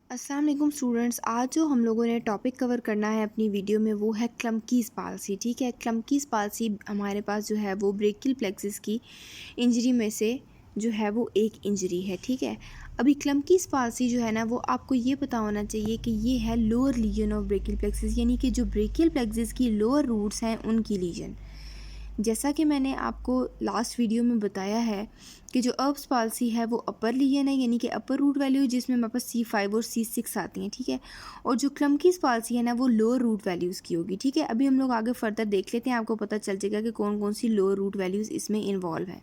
अस्सलाम वालेकुम स्टूडेंट्स। आज जो हम लोगों ने टॉपिक कवर करना है अपनी वीडियो में वो है क्लम्कीज़ पाल्सी। ठीक है, क्लम्कीज़ पाल्सी हमारे पास जो है वो ब्रेकियल प्लेक्सिस की इंजरी में से जो है वो एक इंजरी है। ठीक है, अभी क्लम्कीज़ पाल्सी जो है ना वो आपको ये पता होना चाहिए कि ये है lower lesion of brachial plexus, यानी कि जो ब्रेकियल प्लेक्सिस की लोअर रूट्स हैं उनकी लीजन। जैसा कि मैंने आपको लास्ट वीडियो में बताया है कि जो अर्ब्स पाल्सी है वो अपर लीजन है, यानी कि अपर रूट वैल्यू जिसमें हमारे पास C5 और C6 आती हैं। ठीक है, और जो क्लम्कीज़ पाल्सी है ना वो लोअर रूट वैल्यूज़ की होगी। ठीक है, अभी हम लोग आगे फर्दर देख लेते हैं, आपको पता चल जाएगा कि कौन कौन सी लोअर रूट वैल्यूज़ इसमें इन्वॉल्व है।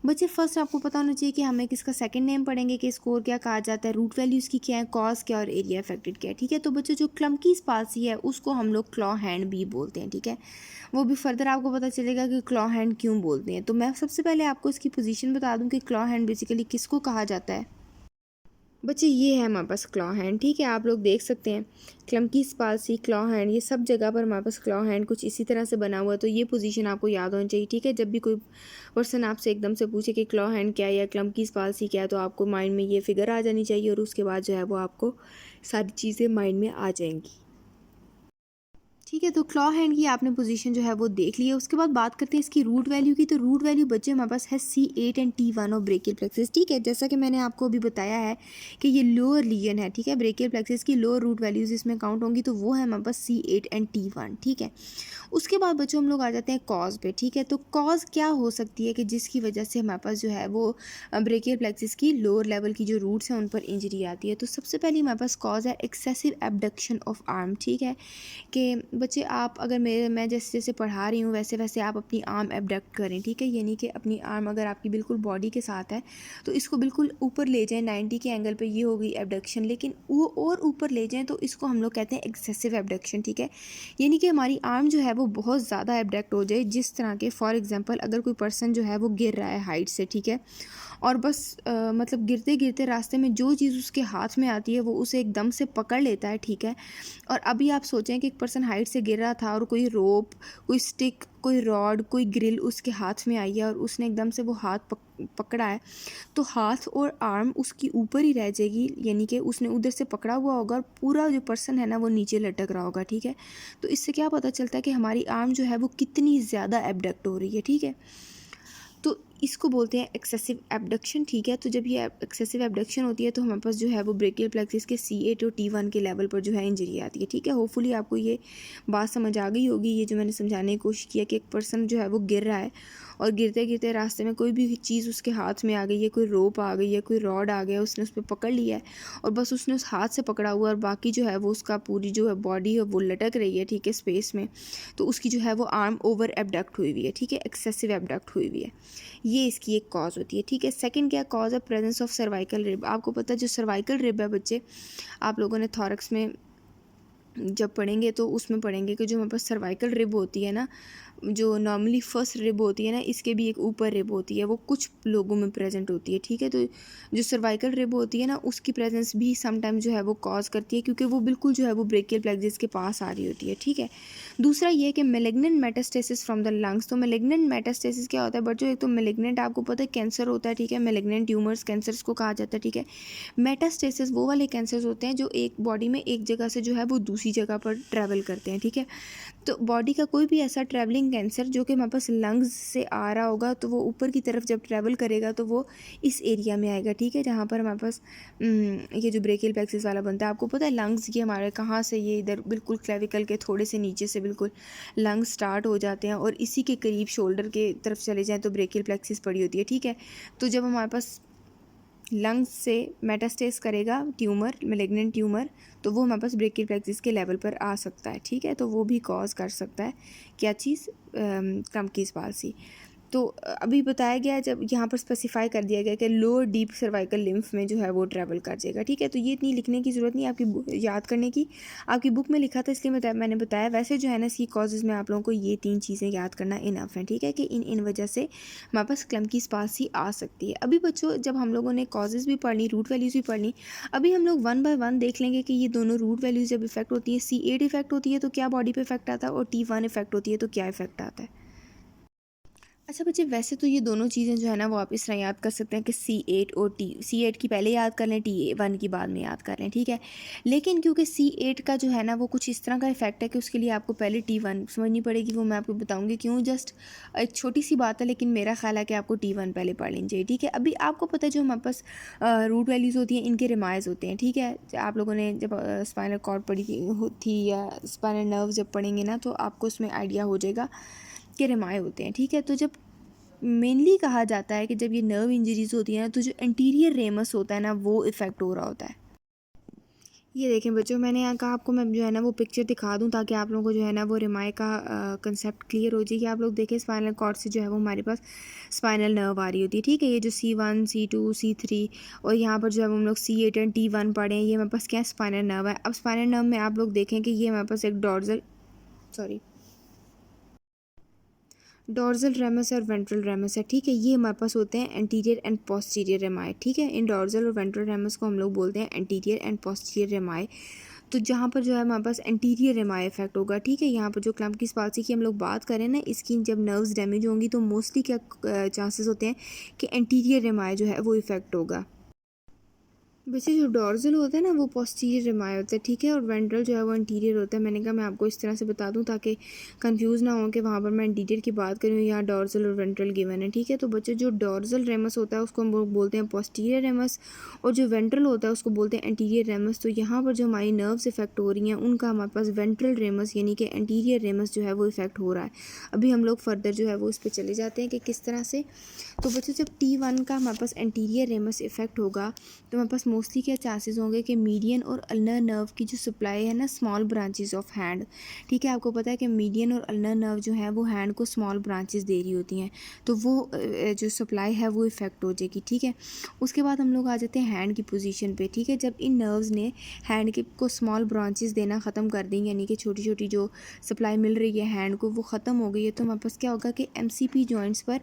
बच्चे फर्स्ट आपको पता होना चाहिए कि हमें किसका सेकंड नेम पढ़ेंगे कि स्कोर क्या कहा जाता है, रूट वैल्यूज़ की क्या है, कॉज क्या और एरिया अफेक्टेड क्या है। ठीक है, तो बच्चों जो क्लम्कीज़ पाल्सी है उसको हम लोग क्लॉ हैंड भी बोलते हैं। ठीक है, वो भी फर्दर आपको पता चलेगा कि क्लॉ हैंड क्यों बोलते हैं। तो मैं सबसे पहले आपको इसकी पोजीशन बता दूं कि क्लॉ हैंड बेसिकली किसको कहा जाता है। बच्चे ये है हमारे पास क्लॉ हैंड। ठीक है, आप लोग देख सकते हैं क्लम्कीज़ पाल्सी, क्लॉ हैंड, ये सब जगह पर हमारे पास क्लॉ हैंड कुछ इसी तरह से बना हुआ है। तो ये पोजीशन आपको याद होनी चाहिए। ठीक है, जब भी कोई पर्सन आपसे एकदम से पूछे कि क्लॉ हैंड क्या है या क्लम्कीज़ पाल्सी क्या है तो आपको माइंड में ये फिगर आ जानी चाहिए और उसके बाद जो है वो आपको सारी चीज़ें माइंड में आ जाएंगी। ठीक है, तो क्लॉ हैंड की आपने पोजीशन जो है वो देख ली है। उसके बाद बात करते हैं इसकी रूट वैल्यू की। तो रूट वैल्यू बच्चे हमारे पास है C8 and T1 of brachial plexus. ठीक है, जैसा कि मैंने आपको अभी बताया है कि ये लोअर लीजन है। ठीक है, ब्रेकियल प्लेक्सिस की लोअर रूट वैल्यूज इसमें काउंट होंगी, तो वो है हमारे पास C8 एंड T1। ठीक है, उसके बाद बच्चों हम लोग आ जाते हैं कॉज पे। ठीक है, तो कॉज क्या हो सकती है कि जिसकी वजह से हमारे पास जो है वो ब्रेकियल प्लेक्सिस की लोअर लेवल की जो रूट्स हैं उन पर इंजरी आती है। तो सबसे पहले हमारे पास कॉज है एक्सेसिव एबडक्शन ऑफ आर्म। ठीक है, कि बच्चे आप अगर मैं जैसे जैसे पढ़ा रही हूँ वैसे वैसे आप अपनी आर्म एबडक्ट करें। ठीक है, यानी कि अपनी आर्म अगर आपकी बिल्कुल बॉडी के साथ है तो इसको बिल्कुल ऊपर ले जाएं 90 के एंगल पे, ये होगी एबडक्शन। लेकिन वो और ऊपर ले जाएं तो इसको हम लोग कहते हैं एक्सेसिव एबडक्शन। ठीक है, यानी कि हमारी आर्म जो है वो बहुत ज़्यादा एबडक्ट हो जाए, जिस तरह के फॉर एग्जांपल अगर कोई पर्सन जो है वो गिर रहा है हाइट से। ठीक है, और बस मतलब गिरते गिरते रास्ते में जो चीज़ उसके हाथ में आती है वो उसे एकदम से पकड़ लेता है। ठीक है, और अभी आप सोचें कि एक पर्सन हाइट से गिर रहा था और कोई रोप, कोई स्टिक, कोई रॉड, कोई ग्रिल उसके हाथ में आई है और उसने एकदम से वो हाथ पकड़ा है, तो हाथ और आर्म उसकी ऊपर ही रह जाएगी, यानी कि उसने उधर से पकड़ा हुआ होगा और पूरा जो पर्सन है ना वो नीचे लटक रहा होगा। ठीक है, तो इससे क्या पता चलता है कि हमारी आर्म जो है वो कितनी ज़्यादा एबडक्ट हो रही है। ठीक है, तो इसको बोलते हैं एक्सेसिव एबडक्शन। ठीक है, तो जब ये एक्सेसिव एबडक्शन होती है तो हमारे पास जो है वो ब्रेकियल प्लेक्सिस के C8 और T1 के लेवल पर जो है इंजरी आती है। ठीक है, होपफुली आपको ये बात समझ आ गई होगी। ये जो मैंने समझाने की कोशिश किया कि एक पर्सन जो है वो गिर रहा है और गिरते गिरते रास्ते में कोई भी चीज़ उसके हाथ में आ गई है, कोई रोप आ गई है, कोई रॉड आ गया, उसने उस पर पकड़ लिया है और बस उसने उस हाथ से पकड़ा हुआ और बाकी जो है वो उसका पूरी जो है बॉडी है वो लटक रही है। ठीक है, स्पेस में, तो उसकी जो है वो आर्म ओवर एबडक्ट हुई हुई है। ठीक है, एक्सेसिव एबडक्ट हुई हुई है, ये इसकी एक कॉज होती है। ठीक है, सेकंड क्या कॉज है, प्रेजेंस ऑफ सर्वाइकल रिब। आपको पता है जो सर्वाइकल रिब है बच्चे, आप लोगों ने थॉरक्स में जब पढ़ेंगे तो उसमें पढ़ेंगे कि जो हमारे पास सर्वाइकल रिब होती है ना, जो नॉर्मली फर्स्ट रिब होती है ना, इसके भी एक ऊपर रिब होती है, वो कुछ लोगों में प्रेजेंट होती है। ठीक है, तो जो सर्वाइकल रिब होती है ना उसकी प्रेजेंस भी समटाइम जो है वो कॉज करती है, क्योंकि वो बिल्कुल जो है वो ब्रेकियल प्लेक्सिस के पास आ रही होती है। ठीक है, दूसरा ये कि malignant metastasis from the lungs. तो मेलिग्नेंट मेटास्टेसिस क्या होता है बच्चों, एक तो मेलिग्नेंट आपको पता है कैंसर होता है। ठीक है, मेलिग्नेंट ट्यूमर्स कैंसर्स को कहा जाता है। ठीक है, मेटास्टेसिस वो वाले कैंसर्स होते हैं जो एक बॉडी में एक जगह से जो है वो दूसरी जगह पर ट्रैवल करते हैं। ठीक है, तो बॉडी का कोई भी ऐसा ट्रैवलिंग कैंसर जो कि हमारे पास लंग्स से आ रहा होगा तो वो ऊपर की तरफ जब ट्रैवल करेगा तो वो इस एरिया में आएगा। ठीक है, जहाँ पर हमारे पास ये जो ब्रेकियल प्लेक्सिस वाला बनता है, आपको पता है लंग्स ये हमारे कहाँ से, ये इधर बिल्कुल क्लेविकल के थोड़े से नीचे से बिल्कुल लंग्स स्टार्ट हो जाते हैं और इसी के करीब शोल्डर के तरफ चले जाएँ तो ब्रेकियल प्लेक्सिस पड़ी होती है। ठीक है, तो जब हमारे पास लंग्स से मेटास्टेस करेगा ट्यूमर, मेलिग्नेंट ट्यूमर, तो वो हमारे पास ब्रेकियल प्लेक्सिस के लेवल पर आ सकता है। ठीक है, तो वो भी कॉज कर सकता है क्या चीज़, क्रम्कीज़ पाल्सी। तो अभी बताया गया है, जब यहाँ पर स्पेसिफाई कर दिया गया कि लोअर डीप सर्वाइकल लिम्फ में जो है वो ट्रैवल कर जाएगा। ठीक है, तो ये इतनी लिखने की ज़रूरत नहीं, आपकी याद करने की, आपकी बुक में लिखा था इसलिए मैंने बताया। वैसे जो है ना इसकी कॉजेज़ में आप लोगों को ये 3 चीज़ें याद करना इनफ है। ठीक है, कि इन वजह से हमारे पास क्लम्कीज़ पाल्सी आ सकती है। अभी बच्चों जब हम लोगों ने कॉजेज़ भी पढ़ ली, रूट वैल्यूज़ भी पढ़ ली, अभी हम लोग वन बाय वन देख लेंगे कि ये दोनों रूट वैल्यूज़ जब इफेक्ट होती है, C8 इफेक्ट होती है तो क्या बॉडी पे इफेक्ट आता है, और T1 इफेक्ट होती है तो क्या इफेक्ट आता है। अच्छा बच्चे, वैसे तो ये दोनों चीज़ें जो है ना वो आप इस तरह याद कर सकते हैं कि C8 और C8 की पहले याद कर लें, T1 की बाद में याद कर लें, ठीक है। लेकिन क्योंकि C8 का जो है ना वो कुछ इस तरह का इफेक्ट है कि उसके लिए आपको पहले T1 समझनी पड़ेगी, वो मैं आपको बताऊंगी क्यों। जस्ट एक छोटी सी बात है, लेकिन मेरा ख्याल है कि आपको T1 पहले पढ़ लेनी चाहिए, ठीक है। अभी आपको पता है जो हमारे पास रूट वैल्यूज़ होती हैं इनके रिमाइज होते हैं, ठीक है। आप लोगों ने जब स्पाइनल कॉर्ड पढ़ी थी या स्पाइनल नर्व जब पढ़ेंगे ना, तो आपको उसमें आइडिया हो जाएगा के रिमाय होते हैं, ठीक है। तो जब मेनली कहा जाता है कि जब ये नर्व इंजरीज होती है ना, तो जो एंटीरियर रेमस होता है ना वो इफ़ेक्ट हो रहा होता है। ये देखें बच्चों, मैंने यहाँ कहा आपको मैं जो है ना वो पिक्चर दिखा दूँ ताकि आप लोगों को जो है ना वो रिमाय का कंसेप्ट क्लियर हो जाए कि आप लोग देखें स्पाइनल कॉर्ड से जो है वो हमारे पास स्पाइनल नर्व आ रही होती है, ठीक है। ये जो C1 C2 C3 और यहाँ पर जो है हम लोग C8 एंड T1 पढ़े हैं, ये हमारे पास क्या है, स्पाइनल नर्व है। अब स्पाइनल नर्व में आप लोग देखें कि ये हमारे पास एक डॉर्सल रेमस और वेंट्रल रेमस है, ठीक है। ये हमारे पास होते हैं एंटीरियर एंड पोस्टीरियर रेमाए, ठीक है। इन डॉर्सल और वेंट्रल रेमस को हम लोग बोलते हैं एंटीरियर एंड पोस्टीरियर रेमाए। तो जहाँ पर जो है हमारे पास एंटीरियर रेमाए इफेक्ट होगा, ठीक है। यहाँ पर जो क्लम्पकीज पाल्सी की हम लोग बात करें ना, इसकी जब नर्व्स डैमेज होंगी तो मोस्टली क्या चांसेस होते हैं कि एंटीरियर रेमाए जो है वो इफेक्ट होगा। वैसे जो डॉर्सल होता है ना वो पोस्टीरियर रिमाय होता है, ठीक है। और वेंट्रल जो है वो इंटीरियर होता है। मैंने कहा मैं आपको इस तरह से बता दूं ताकि कंफ्यूज ना हो कि वहाँ पर मैं इंटीरियर की बात करूँ, यहाँ डॉर्सल और वेंट्रल गिवन है, ठीक है। तो बच्चे जो डॉर्सल रेमस होता है उसको हम लोग बोलते हैं पोस्टीरियर रेमस, और जो वेंट्रल होता है उसको बोलते हैं एंटीरियर रेमस। तो यहाँ पर जो हमारी नर्व्स इफेक्ट हो रही हैं उनका हमारे पास वेंट्रल रेमस यानी कि एंटीरियर रेमस जो है वो इफेक्ट हो रहा है। अभी हम लोग फर्दर जो है वो इस पर चले जाते हैं कि किस तरह से। तो बच्चों जब T1 का हमारे पास एंटीरियर रेमस इफेक्ट होगा तो हमारे पास मोस्टली क्या चांसेस होंगे कि मीडियन और अल्नर नर्व की जो सप्लाई है ना स्मॉल ब्रांचेस ऑफ हैंड, ठीक है। आपको पता है कि मीडियन और अल्नर नर्व जो है वो हैंड को स्मॉल ब्रांचेस दे रही होती हैं, तो वो जो सप्लाई है वो इफेक्ट हो जाएगी, ठीक है। उसके बाद हम लोग आ जाते हैं हैंड की पोजीशन पे, ठीक है। जब इन नर्व्स ने हैंड के को स्मॉल ब्रांचेस देना ख़त्म कर दी, यानी कि छोटी छोटी जो सप्लाई मिल रही है हैंड को वो ख़त्म हो गई है, तो हमारे पास क्या होगा कि MCP जॉइंट्स पर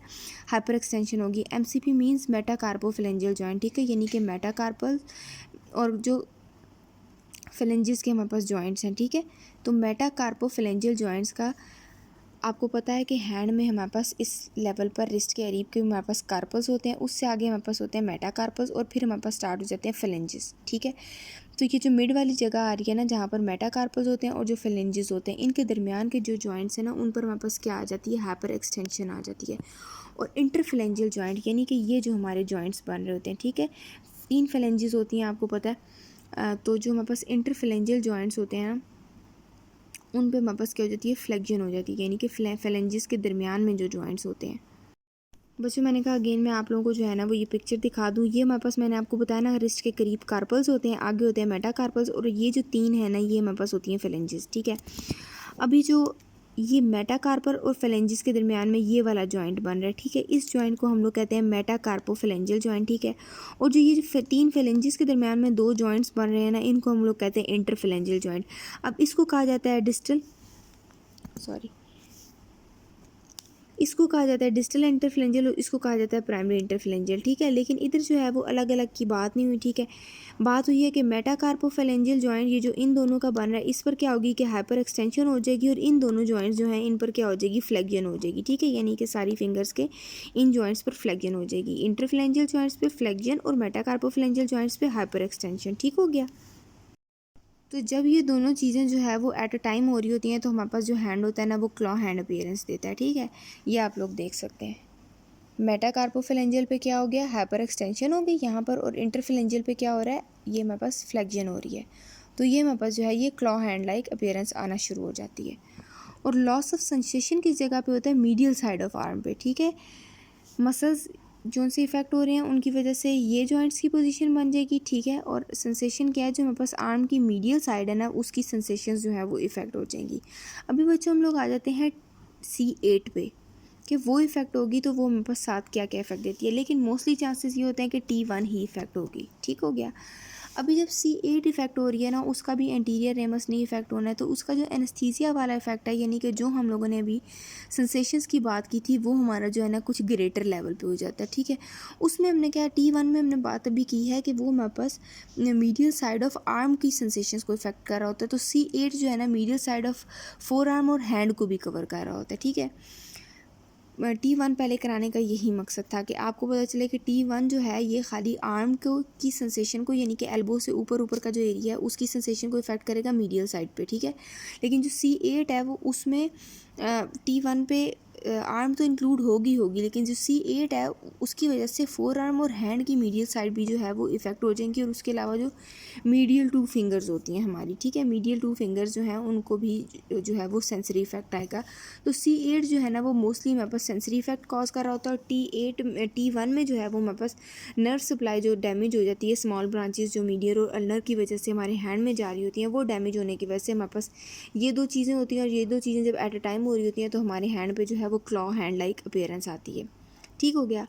हाइपर एक्सटेंशन होगी। MCP मीन्स मेटाकार्पोफिलेंजियल जॉइंट, ठीक है, यानी कि मेटाकार्पल और जो फिलेंजिस के हमारे पास जॉइंट्स हैं, ठीक है। तो मेटाकार्पोफिलेंजियल जॉइंट्स का आपको पता है कि हैंड में हमारे पास इस लेवल पर रिस्ट के करीब के हमारे पास कार्पल्स होते हैं, उससे आगे हमारे पास होते हैं मेटाकार्पल्स और फिर हमारे पास स्टार्ट हो जाते हैं फिलेंजिस, ठीक है। तो ये जो मिड वाली जगह आ रही है ना जहाँ पर मेटाकार्पल्स होते हैं और जो फिलेंजिस होते हैं, इनके दरमियान के जो जॉइंट्स हैं ना उन पर हमारे पास क्या आ जाती है, हाइपर एक्सटेंशन आ जाती है। और इंटरफिलेंजियल जॉइंट यानी कि ये जो हमारे जॉइंट्स बन रहे होते हैं, ठीक है, 3 फिलेंजिस होती हैं आपको पता है। तो जो हमारे पास इंटरफिलेंजियल जॉइंट्स होते हैं ना उन पे हमारे पास क्या हो जाती है, फ्लेक्जन हो जाती है, यानी कि फिलेंजिस के दरमियान में जो जॉइंट्स होते हैं। बच्चों मैंने कहा अगेन मैं आप लोगों को जो है ना वो ये पिक्चर दिखा दूँ। ये हमारे पास मैंने आपको बताया ना रिस्ट के करीब कार्पल्स होते हैं, आगे होते हैं मेटाकार्पल्स, और ये जो 3 है ना ये हमारे पास होती हैं फिलेंजिस, ठीक है। अभी जो ये मेटाकार्पल और फिलेंजिस के दरमियान में ये वाला जॉइंट बन रहा है, ठीक है, इस जॉइंट को हम लोग कहते हैं मेटाकार्पोफिलेंजियल जॉइंट, ठीक है। और जो ये 3 फिलेंजिस के दरमियान में 2 जॉइंट्स बन रहे हैं ना इनको हम लोग कहते हैं इंटरफिलेंजियल जॉइंट। अब इसको कहा जाता है इसको कहा जाता है डिस्टल इंटरफिलेंजियल और इसको कहा जाता है प्राइमरी इंटरफिलेंजियल, ठीक है। लेकिन इधर जो है वो अलग अलग की बात नहीं हुई, ठीक है। बात हुई है कि मेटाकार्पोफिलेंजियल जॉइंट ये जो इन दोनों का बन रहा है इस पर क्या होगी कि हाइपर एक्सटेंशन हो जाएगी, और इन दोनों जॉइंट्स जो हैं इन पर क्या हो जाएगी, फ्लेक्जन हो जाएगी, ठीक है। यानी कि सारी फिंगर्स के इन जॉइंट्स पर फ्लेक्जन हो जाएगी, इंटरफिलेंजियल जॉइंट्स पे फ्लेक्जन और मेटाकार्पोफिलेंजियल जॉइंट्स पे हाइपर एक्सटेंशन, ठीक हो गया। तो जब ये दोनों चीज़ें जो है वो एट अ टाइम हो रही होती हैं तो हमारे पास जो हैंड होता है ना वो क्लॉ हैंड अपीयरेंस देता है, ठीक है। ये आप लोग देख सकते हैं। मेटाकार्पोफिलेंजियल पे क्या हो गया, हाइपर एक्सटेंशन हो गई यहाँ पर, और इंटरफिलेंजियल पे क्या हो रहा है, ये हमारे पास फ्लेक्जन हो रही है। तो ये हमारे पास जो है ये क्लॉ हैंड लाइक अपीयरेंस आना शुरू हो जाती है। और लॉस ऑफ सेंसेशन किस जगह पे होता है, मीडियल साइड ऑफ आर्म पे, ठीक है। मसल्स जो से इफ़ेक्ट हो रहे हैं उनकी वजह से ये जॉइंट्स की पोजीशन बन जाएगी, ठीक है। और सेंसेशन क्या है, जो हमारे पास आर्म की मीडियल साइड है ना उसकी सेंसेशन जो है वो इफ़ेक्ट हो जाएंगी। अभी बच्चों हम लोग आ जाते हैं C8 पे कि वो इफ़ेक्ट होगी तो वो हमारे पास साथ क्या क्या इफ़ेक्ट देती है, लेकिन मोस्टली चांसेस ये होते हैं कि T1 ही इफ़ेक्ट होगी, ठीक हो गया। अभी जब C8 इफ़ेक्ट हो रही है ना उसका भी एंटीरियर रेमस नहीं इफ़ेक्ट होना है, तो उसका जो एनेस्थीसिया वाला इफ़ेक्ट है यानी कि जो हम लोगों ने अभी सेंसेशंस की बात की थी वो हमारा जो है ना कुछ ग्रेटर लेवल पे हो जाता है, ठीक है। उसमें हमने क्या T1 में हमने बात अभी की है कि वो हमारे पास मीडियल साइड ऑफ आर्म की सेंसेशंस को इफ़ेक्ट कर रहा होता है, तो C8 जो है ना medial side of four arm और हैंड को भी कवर कर रहा होता है, ठीक है। T1 पहले कराने का यही मकसद था कि आपको पता चले कि T1 जो है ये खाली आर्म को की सेंसेशन को, यानी कि एल्बो से ऊपर ऊपर का जो एरिया है उसकी सेंसेशन को इफेक्ट करेगा मीडियल साइड पे, ठीक है। लेकिन जो C8 है वो उसमें T1 पे आर्म तो इंक्लूड होगी, लेकिन जो C8 है उसकी वजह से फोर आर्म और हैंड की मीडियल साइड भी जो है वो इफेक्ट हो जाएंगी, और उसके अलावा जो मीडियल 2 फिंगर्स होती हैं हमारी, ठीक है, मीडियल 2 फिंगर्स जो हैं उनको भी जो है वो सेंसरी इफेक्ट आएगा। तो C8 जो है ना वो मोस्टली हमारे पास सेंसरी इफेक्ट कॉज कर रहा होता है, और T1 में जो है वो हमारे पास नर्व सप्लाई जो डैमेज हो जाती है, स्मॉल ब्रांचेस जो मीडियल और अल्नर की वजह से हमारे हैंड में जा रही होती हैं, वो डैमेज होने की वजह से हमारे पास ये दो चीज़ें होती हैं, और ये दो चीज़ें जब एट अ टाइम हो रही होती हैं तो हमारे हैंड पे जो है वो क्लॉ हैंड लाइक अपीयरेंस आती है। ठीक हो गया।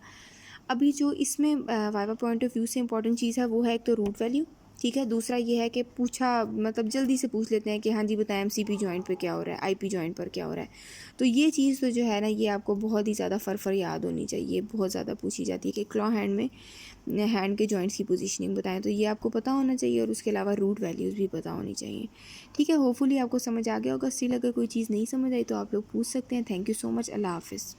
अभी जो इसमें वाइवा पॉइंट ऑफ व्यू से इंपॉर्टेंट चीज़ है वो है एक तो रूट वैल्यू, ठीक है। दूसरा ये है कि पूछा मतलब जल्दी से पूछ लेते हैं कि हाँ जी बताएं एमसीपी जॉइंट पे क्या हो रहा है, आईपी जॉइंट पर क्या हो रहा है। तो ये चीज़ तो जो है ना ये आपको बहुत ही ज़्यादा फर याद होनी चाहिए, बहुत ज़्यादा पूछी जाती है कि क्लॉ हैंड में हैंड के जॉइंट्स की पोजीशनिंग बताएं, तो ये आपको पता होना चाहिए, और उसके अलावा रूट वैल्यूज़ भी पता होनी चाहिए, ठीक है। होपफुली आपको समझ आ गया होगा। स्टिल अगर कोई चीज़ नहीं समझ आई तो आप लोग पूछ सकते हैं। Thank you so much. अल्लाह हाफिज़।